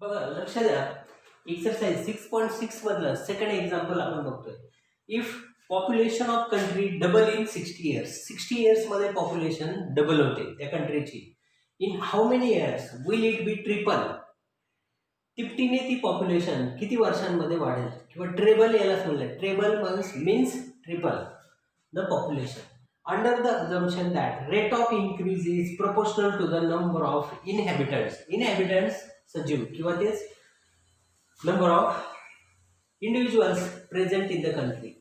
बघा लक्ष द्या, एक्सरसाइज 6.6 मधलं सेकंड एक्झाम्पल आपण बघतोय. If population of country double in 60 years, 60 years मध्ये पॉप्युलेशन डबल होते त्या कंट्रीची. In how many years will it be triple? तिपटीने ती पॉप्युलेशन किती वर्षांमध्ये वाढेल? किंवा ट्रेबल यालाच म्हणलं. Treble means triple the population under the assumption that rate of increase is proportional to the number of inhabitants. Inhabitants सजीव किंवा तेच number of individuals present in the country.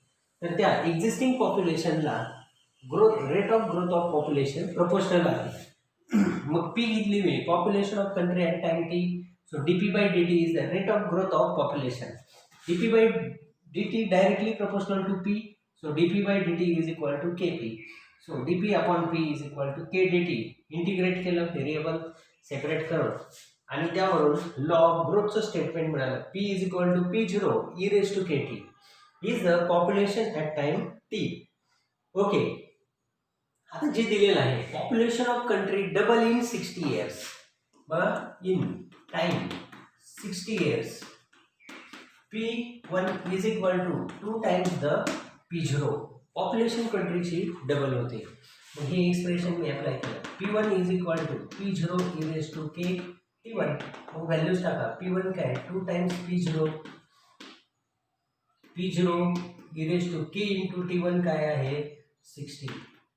तर त्या एक्झिस्टिंग पॉप्युलेशनला rate of growth of population proportional आहे. मग P घेतली मी, population of country at time T. So D P by D T is the rate of growth of population. D P by D T directly proportional to P. So dp by dt is equal to kp. So dp upon p is equal to k dt. Integrate केलं, variable separate करून आणि त्यावरून log ग्रोथचं statement मिळालं. p is equal to p0 e raised to kt is the population at time t. Okay, आता जे दिलेलं आहे population of country double in 60 years. बघा in time 60 years. p1 is equal to 2 times the P0. Population कंट्रीची double होते. मग हे expression मी अप्लाय केलं. P1 is equal to P0 E raise to K T1. मग व्हॅल्यूज टाका. P1 काय 2 times P0 E raise to K into T1 काय आहे 60.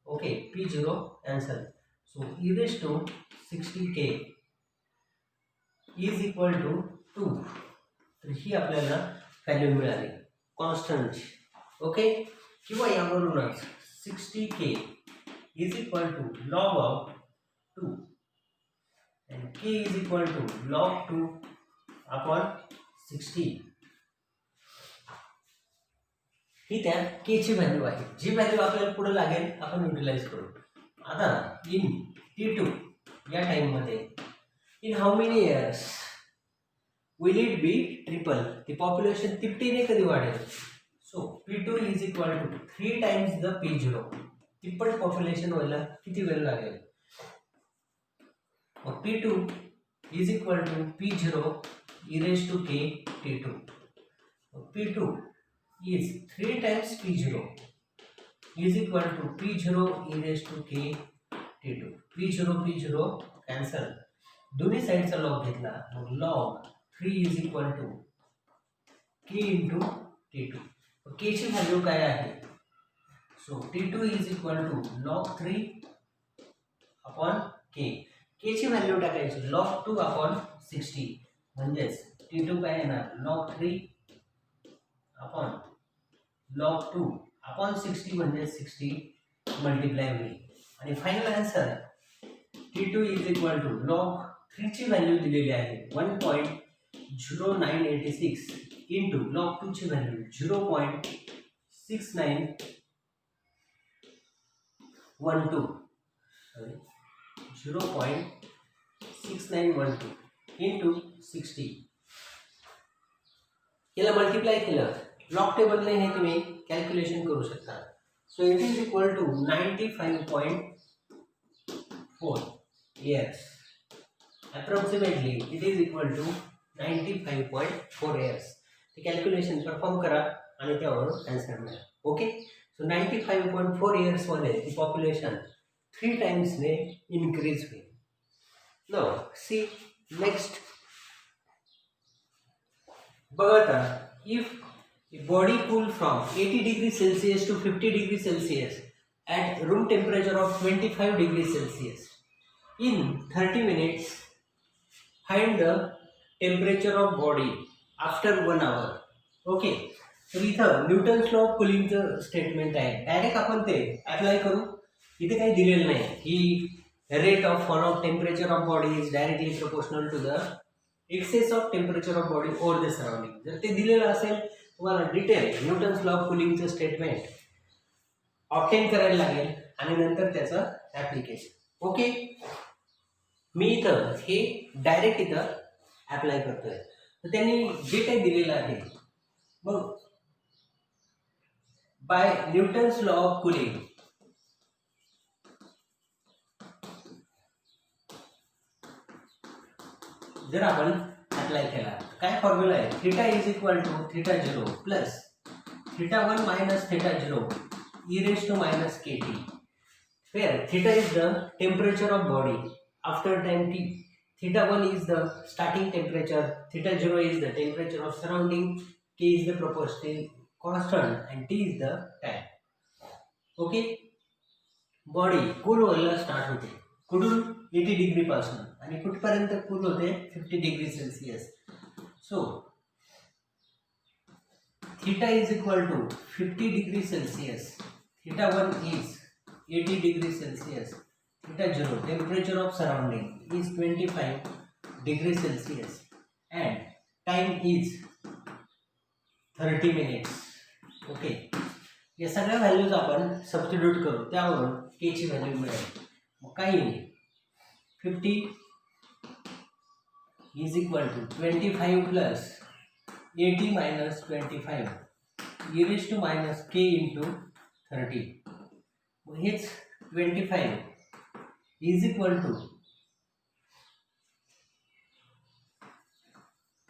Okay, P0 answer. So E raise to 60k is equal to 2. तर ही आपल्याला value मिळाली constant. Okay, किंवा यावरूनच 60k is equal to log of 2 and k is equal to log 2 upon 60. ही त्या k ची व्हॅल्यू आहे, जी व्हॅल्यू आपल्याला पुढे लागेल आपण युटिलाइज करू. आता इन T2 या टाइममध्ये in how many years will it be triple? ती पॉप्युलेशन तिपटीने कधी वाढेल? So P2 is equal to 3 times the P0. तिप्पट पॉप्युलेशन व्हायला किती वेळ लागेल? मग P2 is equal to P0 E raise to k T2. P2 is 3 times P0 is equal to P0 E raise to k T2. P0 cancel. दोन्ही साईडचा log घेतला, मग log 3 is equal to K into T2. K ची value काय आहे? So T2 is equal to log 3 upon K. K ची value टाकायची log 2 upon 60. म्हणजेच T2 काय येणार लॉग 3 अपॉन लॉग 2 अपॉन 60 म्हणजे 60 मल्टिप्लाय होईल. आणि final answer T2 is equal to log 3 ची व्हॅल्यू दिलेली आहे 1.0986 इंटू लॉग 2 ची व्हॅल्यू 0.6912 इंटू 60. याला मल्टिप्लाय केलं लॉग टेबलने हे तुम्ही कॅल्क्युलेशन करू शकता. So it is equal to 95.4 years. Approximately it is equal to 95.4 years. ते कॅल्क्युलेशन परफॉर्म करा आणि त्यावरून आन्सर मिळेल. ओके, सो 95.4 इयर्समध्ये ती पॉप्युलेशन 3 टाइम्सने इन्क्रीज होईल. Now see next. बघा आता, if body cool from 80 degree Celsius to 50 degree Celsius at room temperature of 25 degrees Celsius in 30 minutes, find the temperature of body after 1 hour. Okay, तर इथं Newton's law of कुलिंगचं statement आहे. Direct आपण ते apply करू. इथे काही दिलेलं नाही की rate of fall of temperature of body is directly proportional to the excess of temperature of body over the surrounding. जर ते दिलेलं असेल तुम्हाला डिटेल न्यूटन्स लॉ ऑफ कुलिंगचं स्टेटमेंट ऑब्टेन करायला लागेल आणि नंतर त्याचं ॲप्लिकेशन. ओके, मी इथं हे डायरेक्ट इथं अप्लाय करतोय. तर त्यांनी जे काही दिलेलं आहे मग by Newton's law of cooling जर आपण अप्लाय केला. काय फॉर्म्युला आहे? Theta is equal to theta 0 plus theta 1 minus theta 0 e raised to minus kt, where theta is the temperature of body after time t. Theta 1 is the starting temperature, theta 0 is the temperature of surrounding, k is the proportional constant and t is the time. Okay, body cool व्हायला start होते कुठून? 80 degree पासून आणि कुठपर्यंत cool होते? 50 degree Celsius. So theta is equal to 50 degree Celsius, theta 1 is 80 degree Celsius, theta 0 temperature of surrounding is 25 degree Celsius and time is 30 minutes. Okay, या सगळ्या values आपण सबस्टिट्यूट करू, त्यावरून k ची व्हॅल्यू मिळेल. मग काय येईल? 50 is equal to 25 plus 80 minus 25 e raised to minus k into 30. हेच 25 is equal to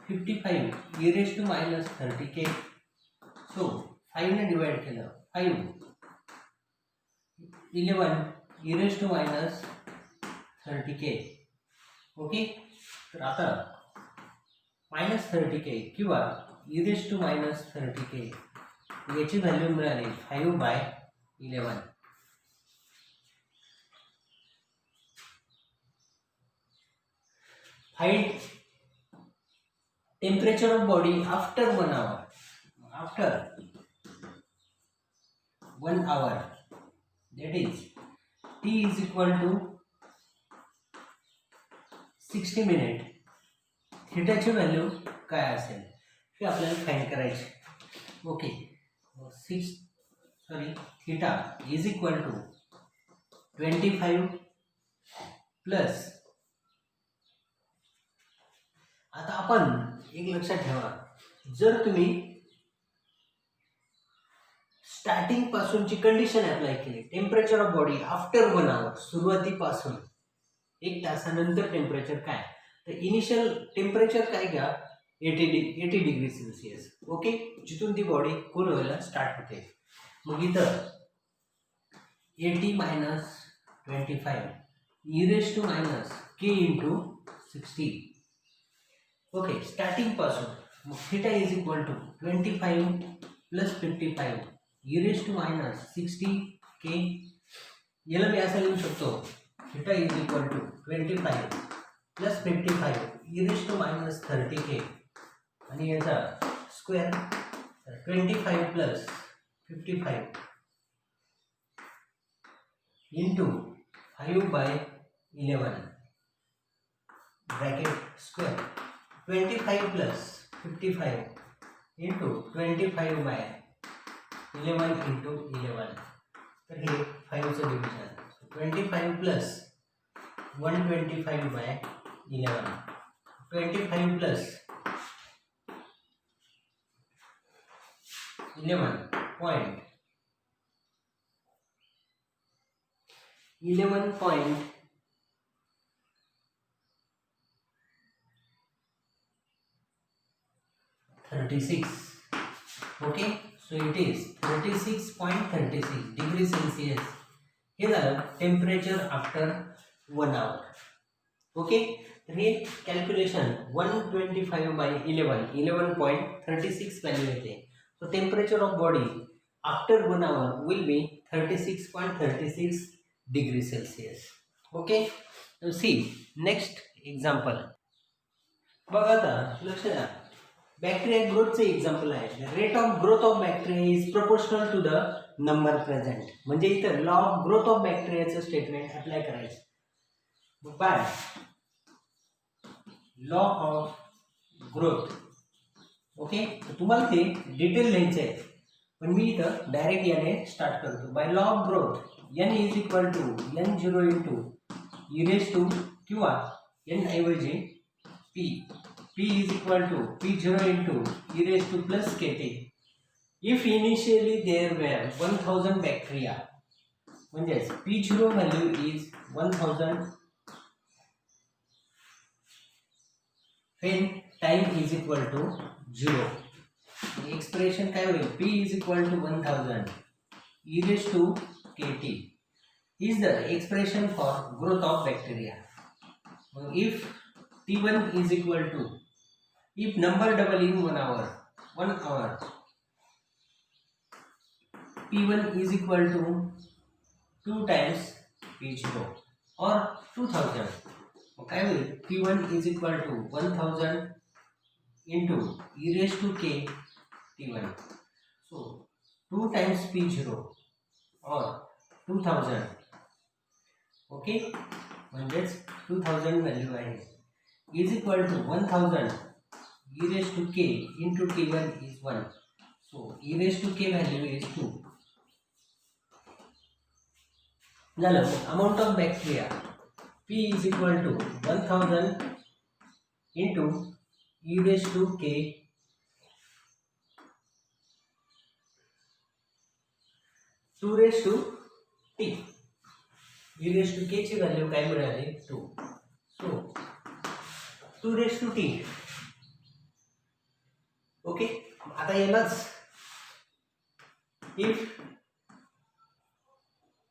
55 e raised to minus 30k. So 5 ने डिवाइड केलं, 5 11 e raised to minus 30k. Okay, तर आता minus 30k किंवा e raised to minus 30k याची value मिळाली 5/11. Find temperature of body after 1 hour. After 1 hour, that is t is equal to 60 minute. थीटाची value काय असेल हे आपल्याला फाइंड करायचे. Okay, theta is equal to 25 plus, आता आपण एक लक्षात ठेवा, जर तुम्ही स्टार्टिंग पासूनची कंडिशन अप्लाय केली, temperature of body after 1 hour, सुरुवातीपासून 1 तासानंतर टेम्परेचर काय, तर इनिशियल टेम्परेचर काय घ्या, 80 डिग्री सेल्सिअस. ओके, जिथून ती बॉडी कूल व्हायला स्टार्ट होते. मग इथं 80 minus 25 e raised to minus k into 60. Okay, starting पासून मग theta is equal to 25 plus 55 e raised to minus 60k. याला मी असं लिहू शकतो, theta is equal to 25 plus 55 e raised to minus 30k आणि याचा square 25 plus 55 into 5/11 bracket square 25 plus 55 into 25/11 into 11. तर हे 5चं division, 25 plus 125/11, 25 plus 11.36. Okay, so it is 36.36 degree Celsius. हे झालं टेम्परेचर आफ्टर 1 आवर. ओके, तर हे कॅल्क्युलेशन 125/11 11.36 व्हॅल्यू येते. So temperature of body after 1 hour will be 36.36 degree Celsius. Okay, see next example. बघा आता लक्ष द्या, बॅक्टेरिया ग्रोथचे एक्झाम्पल आहे. Rate of growth of bacteria is proportional to the number present. म्हणजे इथं लॉ ऑफ ग्रोथ ऑफ बॅक्टेरियाचं statement apply करायचं. By law of growth. Okay, तुम्हाला ते डिटेल लिहायचं आहे, पण मी इथं डायरेक्ट याने स्टार्ट करतो. By law of growth n is equal to n0 into e raised to किंवा n ऐवजी p is equal to p0 into e raised to plus kt. If initially there were 1000 bacteria, म्हणजेच p0 value is 1000, when time is equal to 0. Expression काय होईल? P is equal to 1000 e raised to kt is the expression for growth of bacteria. If T1 is equal to, if number double in 1 hour, P1 is equal to 2 times P0 or 2000. Okay, P1 is equal to 1000 into e raised to k T1. So 2 times P0 or 2000. Okay, म्हणजेच 2000 value आहे is equal to 1000 e raised to k into T1 is 1. So e raised to k value is 2. झालं. Amount of bacteria P is equal to 1000 into e raised to k to raise to t. e raise to k ची value काय मिळाली? 2. So 2 raise to t. Okay, आता यालाच if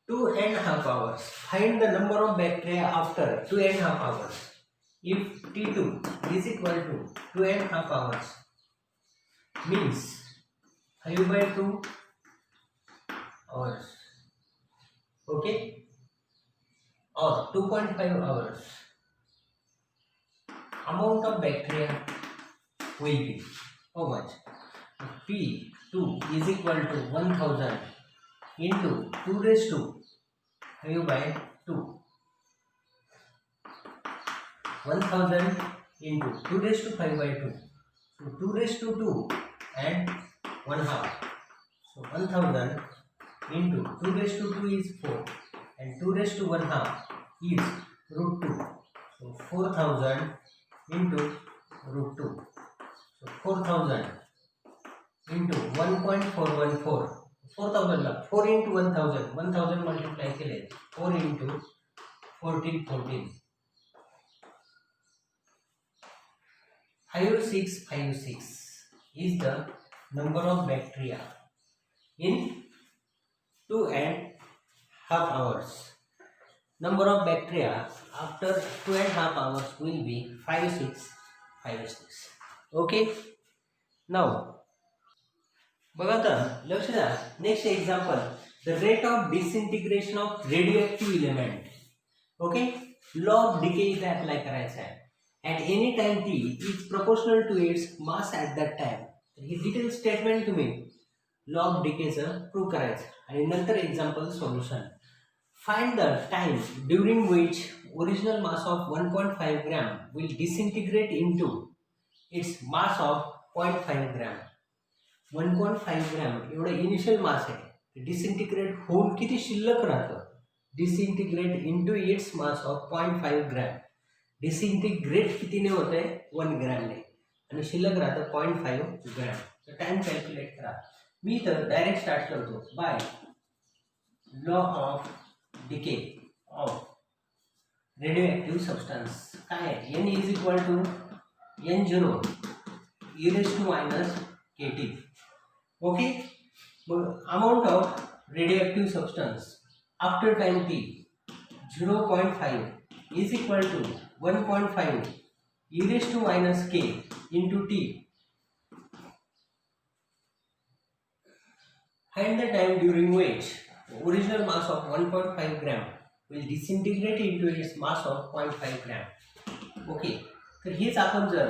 2.5 hours find the number of bacteria after 2.5 hours. If T2 is equal to 2.5 hours means 5/2 hours. Okay, or 2.5 hours, amount of bacteria will be how much? P2 is equal to 1000 into 2 raised to 5/2. 1000 into 2 raised to 5/2. So 2 raised to 2 and 1 half. So 1000 into 2 raised to 2 is 4 and 2 raised to 1 half is root 2. So 4000 into root 2. So 4000 into 1.414. 4000 ला 4 into 1000 multiply केले 4 into 14 5656 is the number of bacteria in 2.5 hours. Number of bacteria after 2.5 hours will be 5656. Okay, now बघा आता लक्ष द्या. Next example, the rate of disintegration of radioactive element. Okay, law of decay इथे apply करायचा आहे. At any time T is proportional to its mass at that time. ही detail statement तुम्ही law of डिकेचं प्रूव्ह करायचं आणि नंतर example solution. Find the time during which original mass of 1.5 gram will disintegrate into its mass of 0.5 gram. 1.5 gram एवढं initial mass आहे. Disintegrate होऊन किती शिल्लक राहतं? Disintegrate into its mass of 0.5 gram. Disintegrate कितीने होत आहे? 1 ग्रॅमने आणि शिल्लक राहतं 0.5 ग्रॅम. तर टाइम कॅल्क्युलेट करा. मी तर डायरेक्ट स्टार्ट करतो by law of decay of radioactive substance. काय आहे? N is equal to N0 e raised to minus kT. Okay, मग amount of radioactive substance after time t 0.5 is equal to 1.5 e raised to minus k into t. Find the time during which original mass of 1.5 gram will disintegrate into its mass of 0.5 gram. Okay, तर हेच आपण जर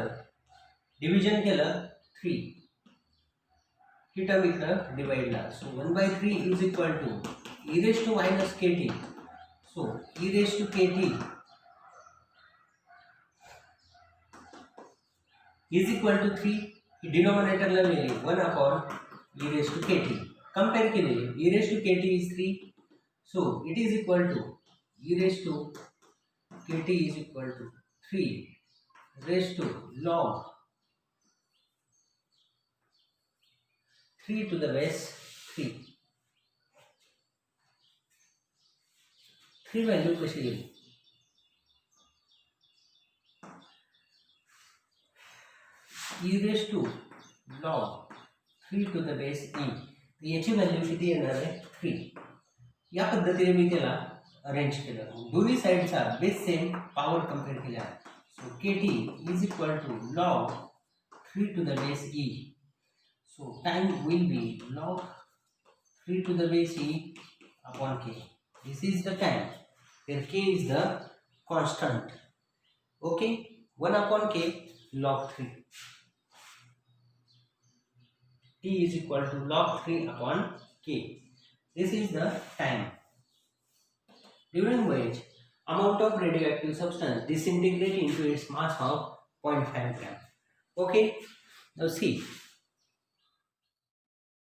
division केलं 3 ही term इकडं डिवाइडला. So 1/3 is equal to e raised to minus kt. So e raised to kt is equal to 3. ही डिनोमिनेटरला लिहिली 1/e raised to kt. Compare केलेली e raised to kt is 3. So it is equal to e raised to kt is equal to 3 raised to log 3 to the base 3. 3 value कशी येईल? E raise to log 3 to the base e, याची value किती येणार आहे 3. या पद्धतीने मी त्याला arrange केलं. दोन्ही साईडचा बेस सेम, पॉवर कम्पेअर केल्या. So k t is equal to log 3 to the base e. So time will be log 3 to the base e upon k. This is the time where k is the constant. Okay, 1 upon k log 3. T is equal to log 3 upon k. This is the time during which amount of radioactive substance disintegrate into its mass of 0.5 gram. Okay, now see.